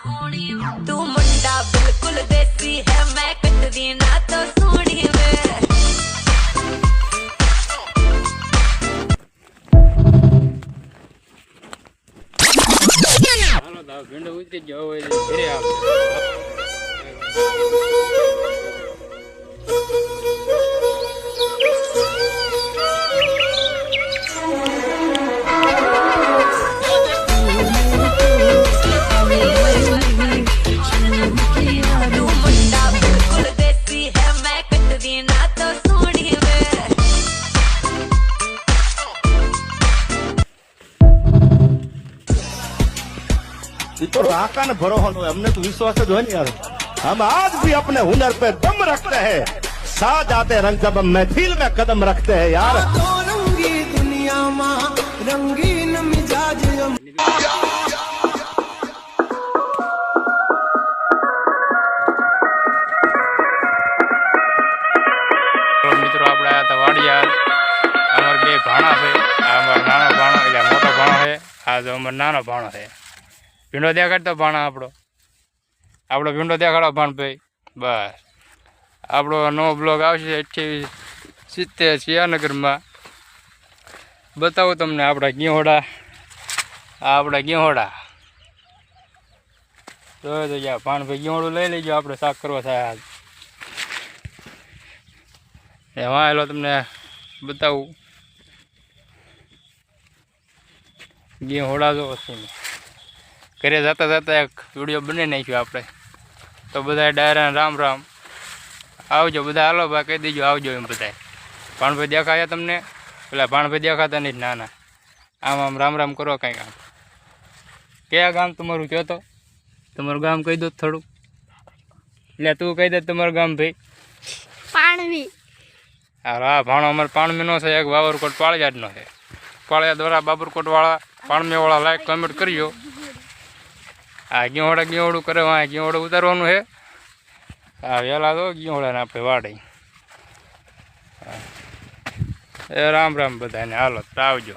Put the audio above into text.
तू मुंडा बिल्कुल देसी है मैं कटरी ना तो सोनी में હાલો તો ભીંડો ઉતરી ગયો હોય ઘરે આવે तो राका ने भरोसा नो हमने तो विश्वास जो है नहीं यार हम आज भी अपने हुनर पे दम रखते हैं साथ आते रंग जब हम महफिल में कदम रखते हैं यार तो रंगी दुनिया में रंगीन मिजाज મિત્રો આપણે આયા હતા વાડિયાર અમાર બે ભાણા છે આ અમાર નાનો ભાણો એટલે મોટો ભાણો છે આ જો અમાર નાનો ભાણો છે ભીંડો દેખાડતો ભાણા આપણો ભીંડો દેખાડો ભાણભાઈ બસ આપણો નવો બ્લોગ આવશે 2870 સિયાનગરમાં બતાવું તમને આપણા ગીહોડા આપણા ગીહોડા તો યા ભાણભાઈ ગીહોડું લઈ લેજો આપણે શાક કરવા થાય આજ એમાં આવેલો તમને બતાવું ગીહોડા જો વસ્તીને ઘરે જતા જતા એક વિડીયો બની નાખ્યો આપણે તો બધા ડાયરા રામ રામ આવજો બધા હાલો ભાઈ કહી દેજો આવજો એમ બધા ભાણભાઈ દેખાયા તમને પેલા ભાણભાઈ દેખાતા નહીં નાના આમ આમ રામ રામ કરો કાંઈક આમ કયા ગામ તમારું કહો તો તમારું ગામ કહી દો થોડું એટલે તું કહી દે તમારું ગામ ભાઈ પાણવી હા ભાણો અમારે પાણમીનો છે એક બાબરકોટ પાળિયાદનો છે પાળિયાદ દ્વારા બાબરકોટવાળા પાણમીવાળા લાઈક કમેન્ટ કરજો આ ગીહોડું કરે આ ગીહોડું ઉતારવાનું છે આ વહેલા તો ગીહોડાને આપણે વાડી એ રામ રામ બધાને હાલો આવજો.